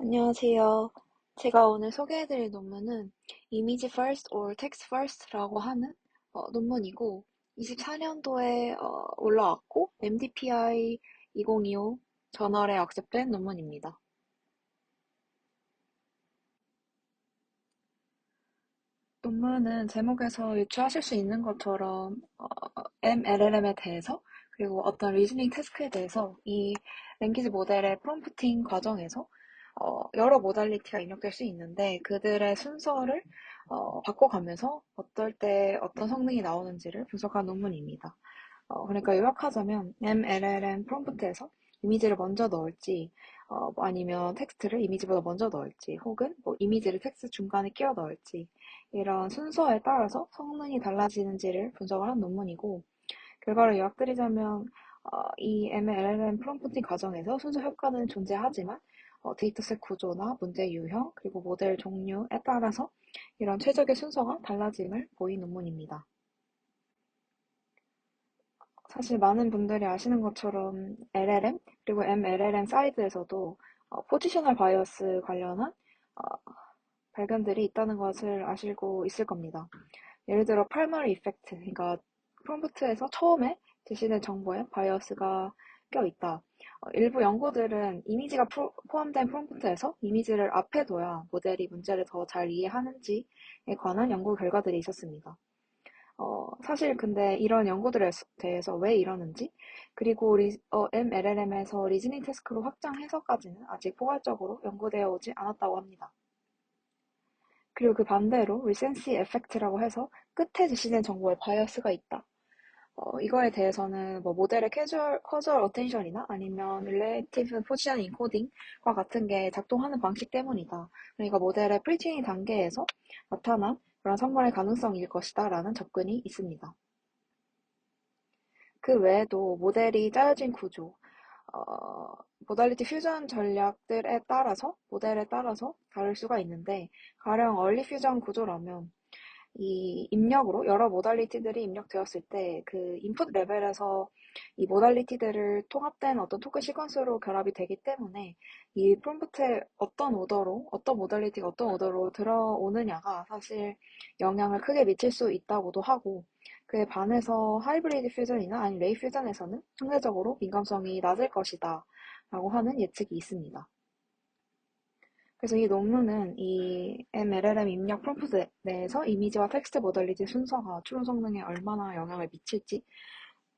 안녕하세요. 제가 오늘 소개해드릴 논문은 Image First or Text First라고 하는 논문이고 24년도에 올라왔고 MDPI 2025 저널에 억셉된 논문입니다. 논문은 제목에서 유추하실 수 있는 것처럼 MLLM에 대해서 그리고 어떤 리즈닝 태스크에 대해서 이 랭귀지 모델의 프롬프팅 과정에서 여러 모달리티가 입력될 수 있는데 그들의 순서를 바꿔가면서 어떨 때 어떤 성능이 나오는지를 분석한 논문입니다. 그러니까 요약하자면 MLLM 프롬프트에서 이미지를 먼저 넣을지 뭐 아니면 텍스트를 이미지보다 먼저 넣을지 혹은 뭐 이미지를 텍스트 중간에 끼워 넣을지 이런 순서에 따라서 성능이 달라지는지를 분석을 한 논문이고 결과를 요약드리자면 이 MLLM 프롬프팅 과정에서 순서 효과는 존재하지만 데이터셋 구조나 문제 유형 그리고 모델 종류에 따라서 이런 최적의 순서가 달라짐을 보인 논문입니다. 사실 많은 분들이 아시는 것처럼 LLM 그리고 MLLM 사이드에서도 포지셔널 바이어스 관련한 어, 발견들이 있다는 것을 아시고 있을 겁니다. 예를 들어 프라이머리 이펙트, 그러니까 프롬프트에서 처음에 제시된 정보에 바이어스가 껴있다. 일부 연구들은 이미지가 포함된 프롬프트에서 이미지를 앞에 둬야 모델이 문제를 더 잘 이해하는지에 관한 연구 결과들이 있었습니다. 사실 근데 이런 연구들에 대해서 왜 이러는지, 그리고 MLLM에서 리즈닝 태스크로 확장해서까지는 아직 포괄적으로 연구되어 오지 않았다고 합니다. 그리고 그 반대로 리센시 에펙트라고 해서 끝에 제시된 정보에 바이어스가 있다. 이거에 대해서는 뭐 모델의 커주얼 어텐션이나 아니면 릴레이티브 포지션 인코딩과 같은 게 작동하는 방식 때문이다. 그러니까 모델의 프리트레이닝 단계에서 나타난 그런 산물의 가능성일 것이다 라는 접근이 있습니다. 그 외에도 모델이 짜여진 구조, 어, 모달리티 퓨전 전략들에 따라서, 모델에 따라서 다를 수가 있는데, 가령 얼리 퓨전 구조라면, 이 입력으로 여러 모달리티들이 입력되었을 때 그 인풋 레벨에서 이 모달리티들을 통합된 어떤 토큰 시퀀스로 결합이 되기 때문에 이 프롬프트에 어떤 오더로 어떤 모달리티가 어떤 오더로 들어오느냐가 사실 영향을 크게 미칠 수 있다고도 하고 그에 반해서 하이브리드 퓨전이나 아니면 레이 퓨전에서는 상대적으로 민감성이 낮을 것이다 라고 하는 예측이 있습니다. 그래서 이 논문은 이 MLLM 입력 프롬프트 내에서 이미지와 텍스트 모델리티 순서가 추론 성능에 얼마나 영향을 미칠지,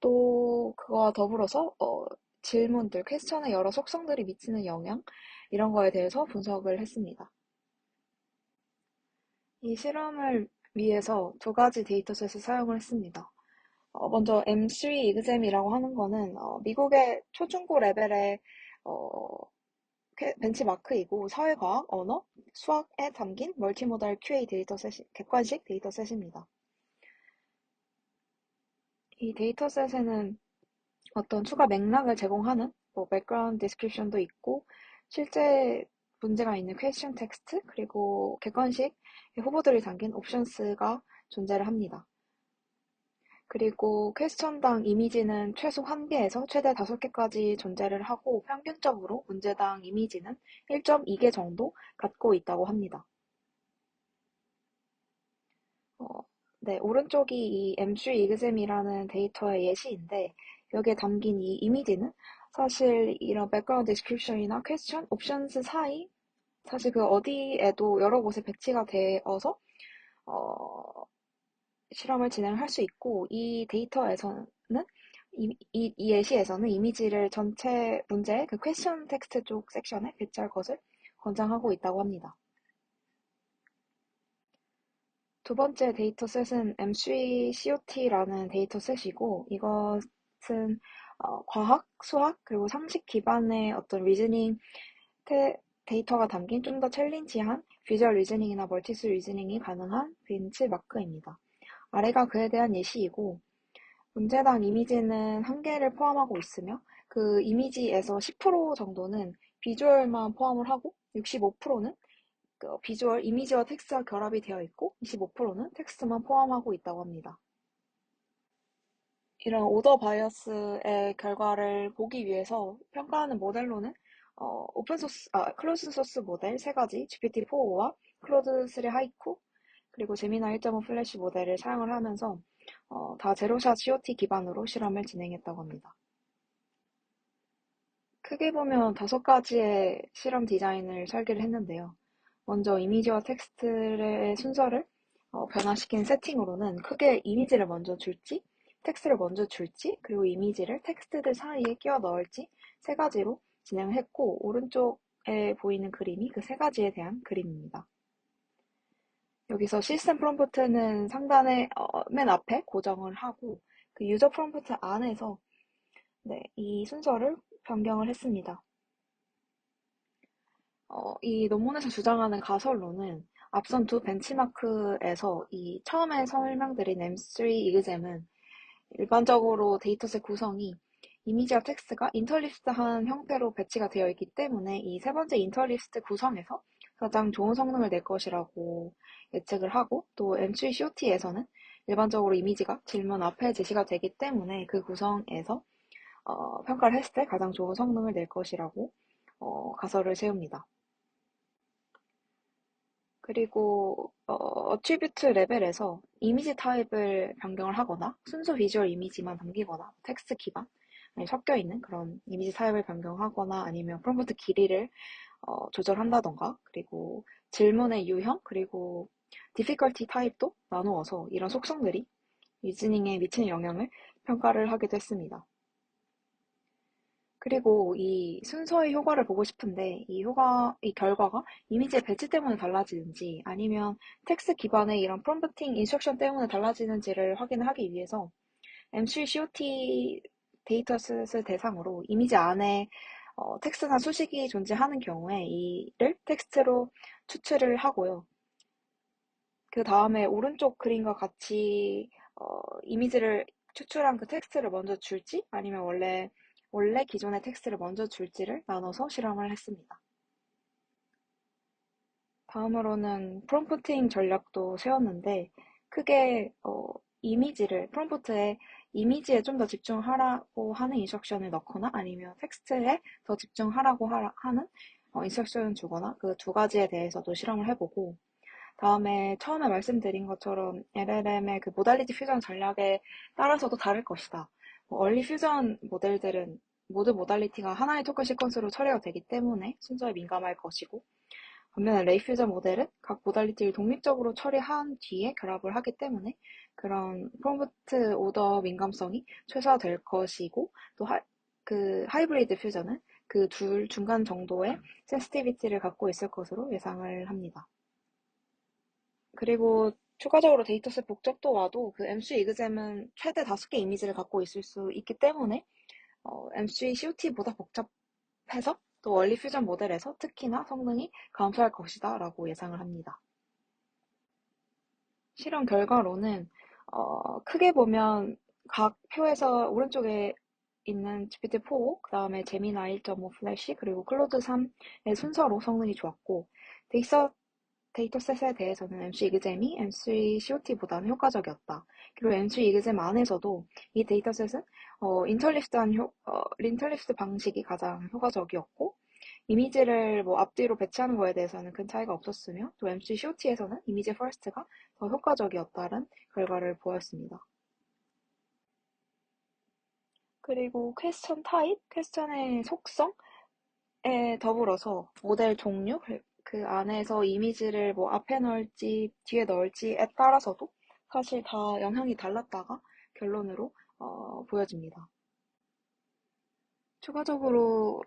또 그거와 더불어서 질문들, 퀘스천의 여러 속성들이 미치는 영향, 이런 거에 대해서 분석을 했습니다. 이 실험을 위해서 두 가지 데이터셋을 사용을 했습니다. 먼저 M3 exam이라고 하는 거는 미국의 초중고 레벨의 어, 벤치마크이고 사회과학, 언어, 수학에 담긴 멀티모달 QA 데이터셋, 객관식 데이터셋입니다. 이 데이터셋에는 어떤 추가 맥락을 제공하는 뭐 백그라운드 디스크립션도 있고 실제 문제가 있는 퀘스천 텍스트 그리고 객관식 후보들이 담긴 옵션스가 존재를 합니다. 그리고 퀘스천당 이미지는 최소 1개에서 최대 5개까지 존재를 하고 평균적으로 문제당 이미지는 1.2개 정도 갖고 있다고 합니다. 어, 네, 오른쪽이 이 M3 exam이라는 데이터의 예시인데 여기에 담긴 이 이미지는 사실 이런 백그라운드 디스크립션이나 퀘스천, 옵션스 사이 사실 그 어디에도 여러 곳에 배치가 되어서 어, 실험을 진행할 수 있고 이 데이터에서는 이 예시에서는 이미지를 전체 문제의 그 퀘스천 텍스트 쪽 섹션에 배치할 것을 권장하고 있다고 합니다. 두 번째 데이터셋은 M3COT라는 데이터셋이고 이것은 과학, 수학, 그리고 상식 기반의 어떤 리즈닝 데이터가 담긴 좀 더 챌린지한 비주얼 리즈닝이나 멀티스 리즈닝이 가능한 벤치마크입니다. 아래가 그에 대한 예시이고 문제당 이미지는 1개를 포함하고 있으며 그 이미지에서 10% 정도는 비주얼만 포함을 하고 65%는 그 비주얼 이미지와 텍스트가 결합이 되어 있고 25%는 텍스트만 포함하고 있다고 합니다. 이런 오더 바이어스의 결과를 보기 위해서 평가하는 모델로는 클로즈 소스 모델 세 가지, GPT-4와 클로드3 하이쿠, 그리고 제미나 1.5 플래시 모델을 사용을 하면서 다 제로샷 COT 기반으로 실험을 진행했다고 합니다. 크게 보면 5가지의 실험 디자인을 설계를 했는데요. 먼저 이미지와 텍스트의 순서를 변화시킨 세팅으로는 크게 이미지를 먼저 줄지, 텍스트를 먼저 줄지, 그리고 이미지를 텍스트들 사이에 끼워 넣을지 세 가지로 진행을 했고, 오른쪽에 보이는 그림이 그 세 가지에 대한 그림입니다. 여기서 시스템 프롬프트는 상단에 맨 앞에 고정을 하고 그 유저 프롬프트 안에서 네, 이 순서를 변경을 했습니다. 이 논문에서 주장하는 가설로는 앞선 두 벤치마크에서 이 처음에 설명드린 M3 이그잼은 일반적으로 데이터셋 구성이 이미지와 텍스트가 인터리스트한 형태로 배치가 되어 있기 때문에 이 세 번째 인터리스트 구성에서 가장 좋은 성능을 낼 것이라고 예측을 하고, 또 M3 COT에서는 일반적으로 이미지가 질문 앞에 제시가 되기 때문에 그 구성에서 평가를 했을 때 가장 좋은 성능을 낼 것이라고 가설을 세웁니다. 그리고 어트리뷰트 레벨에서 이미지 타입을 변경을 하거나 순수 비주얼 이미지만 남기거나 텍스트 기반 섞여 있는 그런 이미지 타입을 변경하거나 아니면 프롬프트 길이를 조절한다던가, 그리고 질문의 유형 그리고 difficulty 타입도 나누어서 이런 속성들이 리즈닝에 미치는 영향을 평가를 하기도 했습니다. 그리고 이 순서의 효과를 보고 싶은데 이 결과가 이미지의 배치 때문에 달라지는지 아니면 텍스트 기반의 이런 프롬프팅 인스트럭션 때문에 달라지는지를 확인을 하기 위해서 M3 COT 데이터셋을 대상으로 이미지 안에 텍스트나 수식이 존재하는 경우에 이를 텍스트로 추출을 하고요. 그 다음에 오른쪽 그림과 같이 이미지를 추출한 그 텍스트를 먼저 줄지 아니면 원래 기존의 텍스트를 먼저 줄지를 나눠서 실험을 했습니다. 다음으로는 프롬프팅 전략도 세웠는데 크게 프롬프트에 이미지에 좀 더 집중하라고 하는 인스트럭션을 넣거나 아니면 텍스트에 더 집중하라고 하는 인스트럭션을 주거나 그 두 가지에 대해서도 실험을 해보고, 다음에 처음에 말씀드린 것처럼 LLM의 그 모달리티 퓨전 전략에 따라서도 다를 것이다. 얼리 퓨전 모델들은 모두 모달리티가 하나의 토큰 시퀀스로 처리가 되기 때문에 순서에 민감할 것이고, 반면에 레이 퓨전 모델은 각 모달리티를 독립적으로 처리한 뒤에 결합을 하기 때문에 그런 프롬프트 오더 민감성이 최소화될 것이고, 또 하이브리드 퓨전은 그 둘 중간 정도의 센시티비티를 갖고 있을 것으로 예상을 합니다. 그리고 추가적으로 데이터셋 복잡도와도 그 M3 이그잼은 최대 5개 이미지를 갖고 있을 수 있기 때문에 M3 COT보다 복잡해서 또 원리 퓨전 모델에서 특히나 성능이 감소할 것이다 라고 예상을 합니다. 실험 결과로는 크게 보면 각 표에서 오른쪽에 있는 GPT-4, 그 다음에 제미나 1.5 플래시, 그리고 클로드 3의 순서로 성능이 좋았고, 데이터셋에 대해서는 MC 이그잼이 M3 COT보다는 효과적이었다. 그리고 MC 이그잼 안에서도 이 데이터셋은 린터리스트 방식이 가장 효과적이었고, 이미지를 앞뒤로 배치하는 거에 대해서는 큰 차이가 없었으며, 또 MC COT에서는 이미지 퍼스트가 더 효과적이었다는 결과를 보였습니다. 그리고 퀘스천의 속성에 더불어서 모델 종류, 그 안에서 이미지를 앞에 넣을지 뒤에 넣을지에 따라서도 사실 다 영향이 달랐다가 결론으로 보여집니다. 추가적으로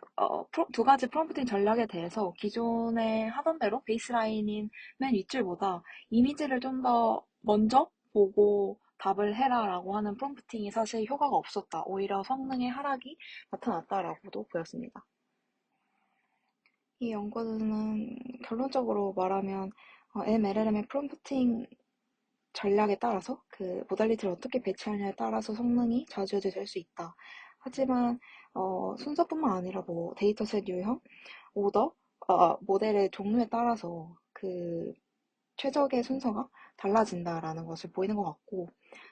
두 가지 프롬프팅 전략에 대해서 기존에 하던 대로 베이스라인인 맨 윗줄보다 이미지를 좀 더 먼저 보고 답을 해라라고 하는 프롬프팅이 사실 효과가 없었다. 오히려 성능의 하락이 나타났다라고도 보였습니다. 이 연구는 결론적으로 말하면 MLLM의 프롬프팅 전략에 따라서 그 모달리티를 어떻게 배치하느냐에 따라서 성능이 좌지우지될 수 있다. 하지만 순서뿐만 아니라 데이터셋 유형, 오더, 모델의 종류에 따라서 그 최적의 순서가 달라진다라는 것을 보이는 것 같고,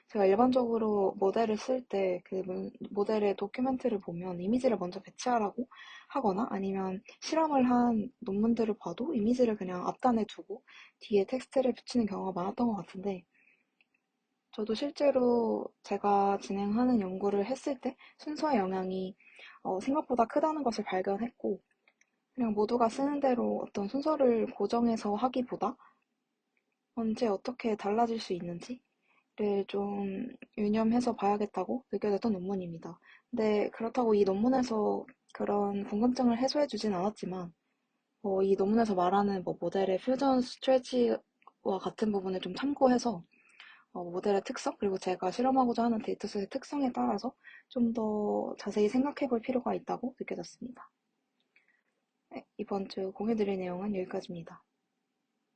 제가 일반적으로 모델을 쓸 때 그 모델의 도큐멘트를 보면 이미지를 먼저 배치하라고 하거나 아니면 실험을 한 논문들을 봐도 이미지를 그냥 앞단에 두고 뒤에 텍스트를 붙이는 경우가 많았던 것 같은데, 저도 실제로 제가 진행하는 연구를 했을 때 순서의 영향이 생각보다 크다는 것을 발견했고, 그냥 모두가 쓰는 대로 어떤 순서를 고정해서 하기보다 언제 어떻게 달라질 수 있는지를 좀 유념해서 봐야겠다고 느껴졌던 논문입니다. 근데 그렇다고 이 논문에서 그런 궁금증을 해소해주진 않았지만, 이 논문에서 말하는 뭐 모델의 퓨전 스트레치와 같은 부분을 좀 참고해서 모델의 특성, 그리고 제가 실험하고자 하는 데이터셋의 특성에 따라서 좀 더 자세히 생각해 볼 필요가 있다고 느껴졌습니다. 네, 이번 주 공유드릴 내용은 여기까지입니다.